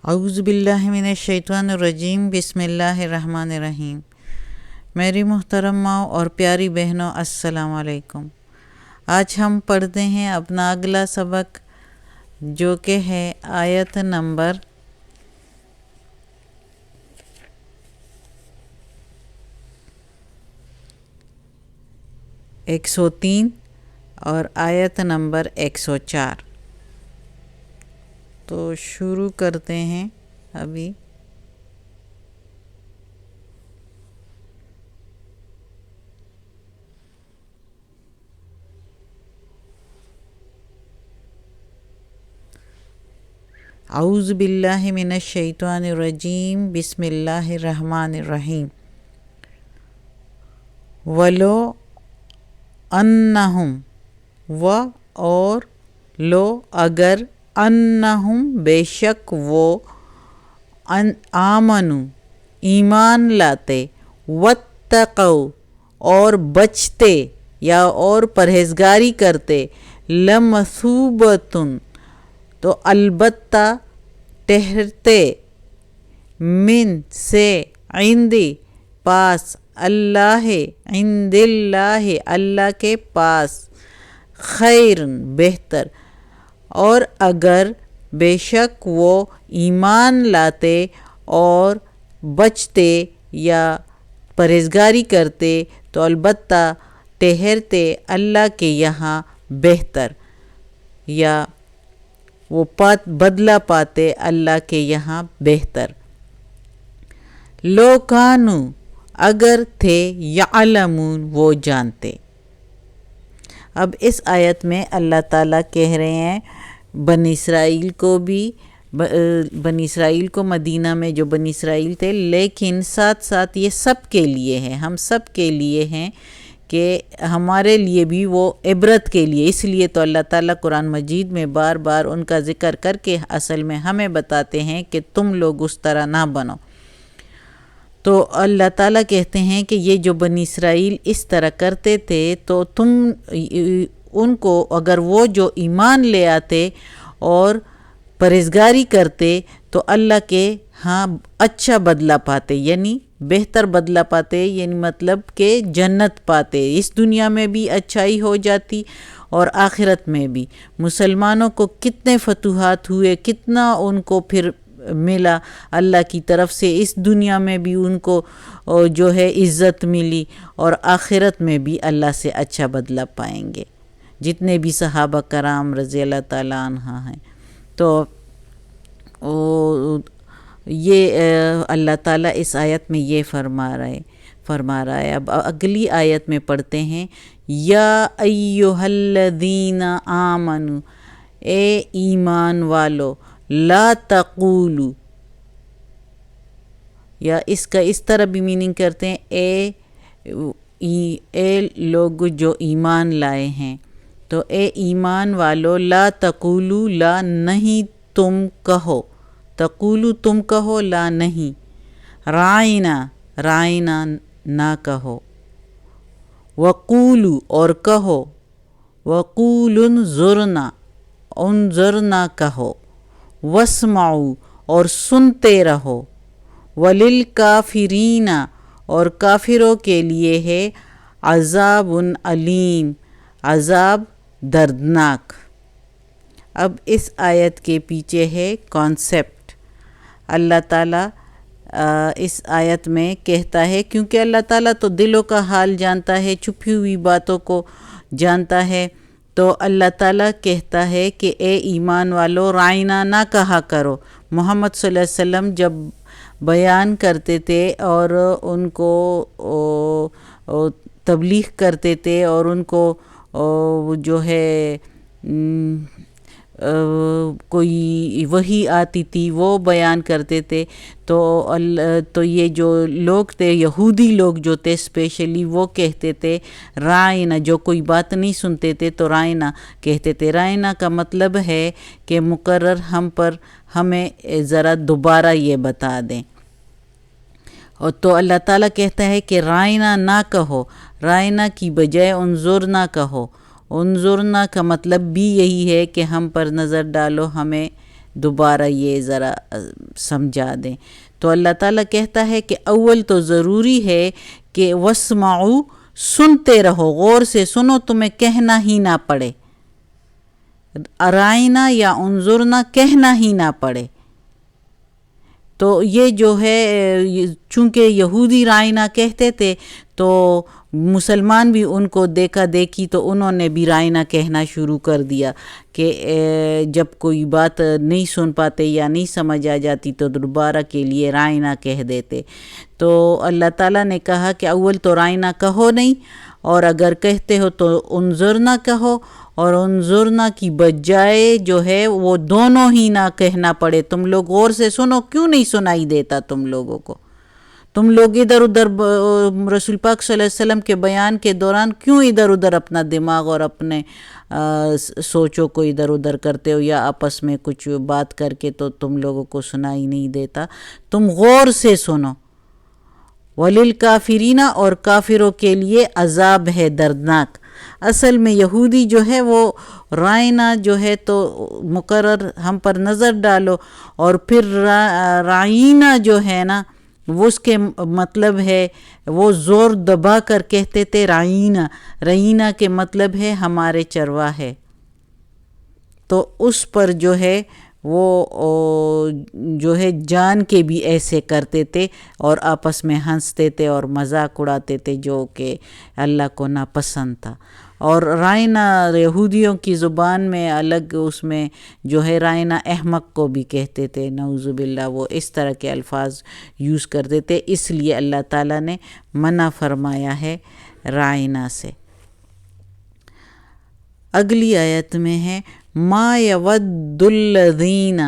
اعوذ باللہ من الشیطان الرجیم، بسم اللہ الرحمن الرحیم۔ میری محترم ماں اور پیاری بہنوں، السلام علیکم۔ آج ہم پڑھتے ہیں اپنا اگلا سبق، جو کہ ہے آیت نمبر 103 اور آیت نمبر 104۔ تو شروع کرتے ہیں ابھی۔ اعوذ باللہ من الشیطان الرجیم، بسم اللہ الرحمن الرحیم۔ ولو انہم، و اور لو اگر، انہم بے شک وہ، آمنو ایمان لاتے، واتقوا اور بچتے یا اور پرہیزگاری کرتے، لمثوبتن تو البتہ ٹھہرتے، من سے، عندی پاس، اللہ عند اللہ اللہ کے پاس، خیر بہتر، اور اگر بے شک وہ ایمان لاتے اور بچتے یا پرہیزگاری کرتے تو البتہ ٹھہرتے اللہ کے یہاں بہتر، یا وہ بدلہ پاتے اللہ کے یہاں بہتر۔ لو کانو اگر تھے، یعلمون وہ جانتے۔ اب اس آیت میں اللہ تعالیٰ کہہ رہے ہیں بنی اسرائیل کو بھی، بنی اسرائیل کو مدینہ میں جو بنی اسرائیل تھے، لیکن ساتھ ساتھ یہ سب کے لیے ہے، ہم سب کے لیے ہیں کہ ہمارے لیے بھی وہ عبرت کے لیے، اس لیے تو اللہ تعالیٰ قرآن مجید میں بار بار ان کا ذکر کر کے اصل میں ہمیں بتاتے ہیں کہ تم لوگ اس طرح نہ بنو۔ تو اللہ تعالیٰ کہتے ہیں کہ یہ جو بنی اسرائیل اس طرح کرتے تھے تو تم ان کو، اگر وہ جو ایمان لے آتے اور پرہیزگاری کرتے تو اللہ کے ہاں اچھا بدلہ پاتے، یعنی بہتر بدلہ پاتے، یعنی مطلب کہ جنت پاتے، اس دنیا میں بھی اچھائی ہو جاتی اور آخرت میں بھی۔ مسلمانوں کو کتنے فتوحات ہوئے، کتنا ان کو پھر ملا اللہ کی طرف سے، اس دنیا میں بھی ان کو جو ہے عزت ملی اور آخرت میں بھی اللہ سے اچھا بدلہ پائیں گے، جتنے بھی صحابہ کرام رضی اللہ تعالیٰ عنہ ہیں۔ تو یہ اللہ تعالیٰ اس آیت میں یہ فرما رہا ہے۔ اب اگلی آیت میں پڑھتے ہیں، یا ایہا الذین آمنوا، اے ایمان والو، لا تقولوا، یا اس کا اس طرح بھی میننگ کرتے ہیں، اے لوگ جو ایمان لائے ہیں، تو اے ایمان والو، لا تقولوا لا نہیں تم کہو، تقولوا تم کہو، لا نہیں، رائنا نہ کہو، وقولوا اور کہو، وقولوا انظرنا کہو، واسمعوا اور سنتے رہو، وللکافرین اور کافروں کے لیے ہے عذاب علیم، عذاب دردناک۔ اب اس آیت کے پیچھے ہے کانسیپٹ۔ اللہ تعالیٰ اس آیت میں کہتا ہے، کیونکہ اللہ تعالیٰ تو دلوں کا حال جانتا ہے، چھپی ہوئی باتوں کو جانتا ہے، تو اللہ تعالیٰ کہتا ہے کہ اے ایمان والو، رائنا نہ کہا کرو۔ محمد صلی اللہ علیہ وسلم جب بیان کرتے تھے اور ان کو تبلیغ کرتے تھے اور ان کو جو ہے کوئی وحی آتی تھی وہ بیان کرتے تھے، تو یہ جو لوگ تھے، یہودی لوگ جو تھے اسپیشلی، وہ کہتے تھے رائنا، جو کوئی بات نہیں سنتے تھے تو رائنا کہتے تھے۔ رائنا کا مطلب ہے کہ مقرر ہم پر، ہمیں ذرا دوبارہ یہ بتا دیں۔ اور تو اللہ تعالیٰ کہتا ہے کہ رائنا نہ کہو، رائنا کی بجائے انظرنا کہو۔ انظرنا کا مطلب بھی یہی ہے کہ ہم پر نظر ڈالو، ہمیں دوبارہ یہ ذرا سمجھا دیں۔ تو اللہ تعالیٰ کہتا ہے کہ اول تو ضروری ہے کہ واسمعوا، سنتے رہو، غور سے سنو، تمہیں کہنا ہی نہ پڑے، ارائنا یا انظرنا کہنا ہی نہ پڑے۔ تو یہ جو ہے چونکہ یہودی رائنا کہتے تھے تو مسلمان بھی ان کو دیکھا دیکھی تو انہوں نے بھی رائنا کہنا شروع کر دیا کہ جب کوئی بات نہیں سن پاتے یا نہیں سمجھ آ جاتی تو دوبارہ کے لیے رائنا کہہ دیتے۔ تو اللہ تعالیٰ نے کہا کہ اول تو رائنا کہو نہیں، اور اگر کہتے ہو تو انظرنا کہو، اور انظرنا کی بجائے جو ہے وہ دونوں ہی نہ کہنا پڑے۔ تم لوگ غور سے سنو، کیوں نہیں سنائی دیتا تم لوگوں کو؟ تم لوگ ادھر ادھر رسول پاک صلی اللہ علیہ وسلم کے بیان کے دوران کیوں ادھر ادھر اپنا دماغ اور اپنے سوچوں کو ادھر ادھر کرتے ہو، یا آپس میں کچھ بات کر کے تو تم لوگوں کو سنائی نہیں دیتا؟ تم غور سے سنو۔ وَلِلْكَافِرِينَ، اور کافروں کے لیے عذاب ہے دردناک۔ اصل میں یہودی جو ہے وہ رائنا جو ہے تو مقرر ہم پر نظر ڈالو، اور پھر رائنا جو ہے نا وہ اس کے مطلب ہے، وہ زور دبا کر کہتے تھے رائنا، رائنا کے مطلب ہے ہمارے چرواہے، تو اس پر جو ہے وہ جو ہے جان کے بھی ایسے کرتے تھے اور آپس میں ہنستے تھے اور مذاق اڑاتے تھے، جو کہ اللہ کو ناپسند تھا۔ اور رائنا یہودیوں کی زبان میں الگ، اس میں جو ہے رائنا احمق کو بھی کہتے تھے، نعوذ باللہ، وہ اس طرح کے الفاظ یوز کرتے تھے، اس لیے اللہ تعالیٰ نے منع فرمایا ہے رائنا سے۔ اگلی آیت میں ہے ما یود الذین،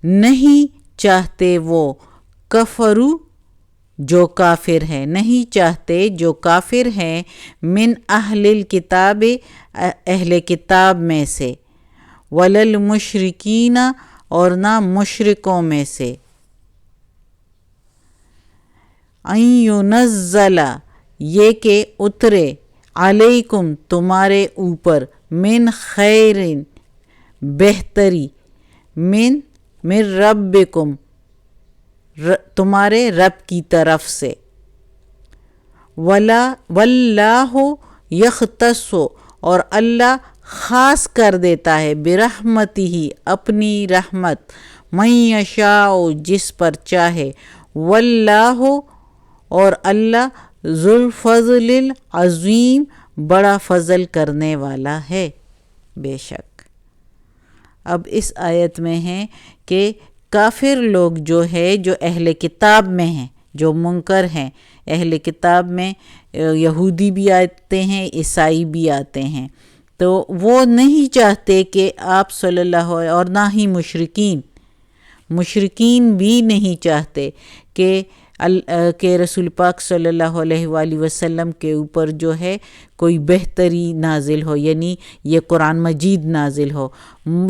نہیں چاہتے وہ، کفرو جو کافر ہے، نہیں چاہتے جو کافر ہیں، من اہل الکتاب، اہل کتاب میں سے، وللمشرکین، اور نہ مشرکوں میں سے، ان ینزل، یہ کہ اترے، علیکم تمہارے اوپر، من خیر، بہتری، من ربکم، تمہارے رب کی طرف سے، واللہ یختص، اور اللہ خاص کر دیتا ہے، برحمتہ، اپنی رحمت، من یشاء، جس پر چاہے، واللہ، اور اللہ، ذو الفضل العظیم، بڑا فضل کرنے والا ہے، بے شک۔ اب اس آیت میں ہے کہ کافر لوگ جو ہے، جو اہل کتاب میں ہیں، جو منکر ہیں، اہل کتاب میں یہودی بھی آتے ہیں، عیسائی بھی آتے ہیں، تو وہ نہیں چاہتے کہ آپ صلی اللہ علیہ، اور نہ ہی مشرکین بھی نہیں چاہتے کہ رسول پاک صلی اللہ علیہ وآلہ وسلم کے اوپر جو ہے کوئی بہتری نازل ہو، یعنی یہ قرآن مجید نازل ہو۔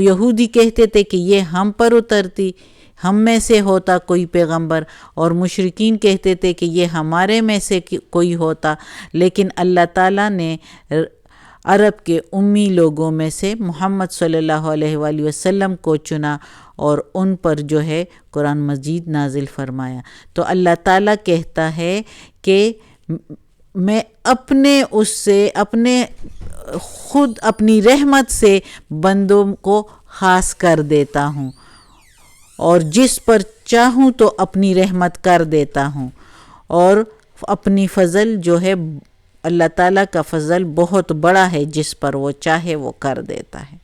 یہودی کہتے تھے کہ یہ ہم پر اترتی، ہم میں سے ہوتا کوئی پیغمبر، اور مشرکین کہتے تھے کہ یہ ہمارے میں سے کوئی ہوتا، لیکن اللہ تعالیٰ نے عرب کے امی لوگوں میں سے محمد صلی اللہ علیہ وآلہ وسلم کو چنا اور ان پر جو ہے قرآن مجید نازل فرمایا۔ تو اللہ تعالیٰ کہتا ہے کہ میں اپنے خود اپنی رحمت سے بندوں کو خاص کر دیتا ہوں، اور جس پر چاہوں تو اپنی رحمت کر دیتا ہوں، اور اپنی فضل جو ہے، اللہ تعالیٰ کا فضل بہت بڑا ہے، جس پر وہ چاہے وہ کر دیتا ہے۔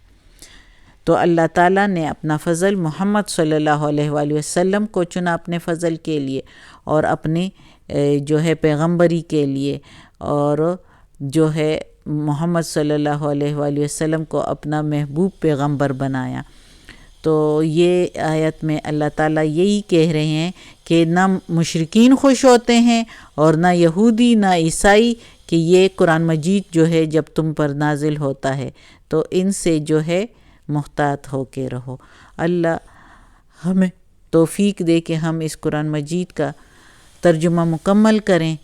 تو اللہ تعالیٰ نے اپنا فضل محمد صلی اللہ علیہ وآلہ وسلم کو چنا اپنے فضل کے لیے، اور اپنی جو ہے پیغمبری کے لیے، اور جو ہے محمد صلی اللہ علیہ وآلہ وسلم کو اپنا محبوب پیغمبر بنایا۔ تو یہ آیت میں اللہ تعالیٰ یہی کہہ رہے ہیں کہ نہ مشرکین خوش ہوتے ہیں اور نہ یہودی نہ عیسائی، کہ یہ قرآن مجید جو ہے جب تم پر نازل ہوتا ہے تو ان سے جو ہے محتاط ہو کے رہو۔ اللہ ہمیں توفیق دے کہ ہم اس قرآن مجید کا ترجمہ مکمل کریں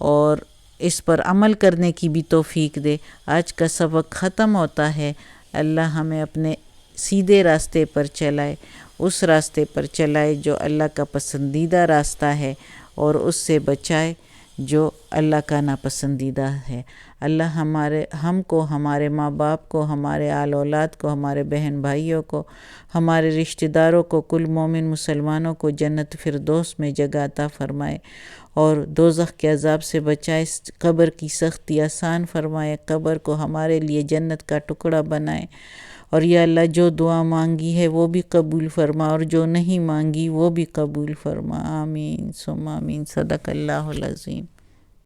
اور اس پر عمل کرنے کی بھی توفیق دے۔ آج کا سبق ختم ہوتا ہے۔ اللہ ہمیں اپنے سیدھے راستے پر چلائے، اس راستے پر چلائے جو اللہ کا پسندیدہ راستہ ہے، اور اس سے بچائے جو اللہ کا ناپسندیدہ ہے۔ اللہ ہم کو، ہمارے ماں باپ کو، ہمارے آل اولاد کو، ہمارے بہن بھائیوں کو، ہمارے رشتہ داروں کو، کل مومن مسلمانوں کو جنت فردوس میں جگہ عطا فرمائے، اور دوزخ کے عذاب سے بچائے، قبر کی سختی آسان فرمائے، قبر کو ہمارے لیے جنت کا ٹکڑا بنائے، اور یا اللہ جو دعا مانگی ہے وہ بھی قبول فرما، اور جو نہیں مانگی وہ بھی قبول فرما۔ آمین ثم آمین۔ صدق اللہ العظیم۔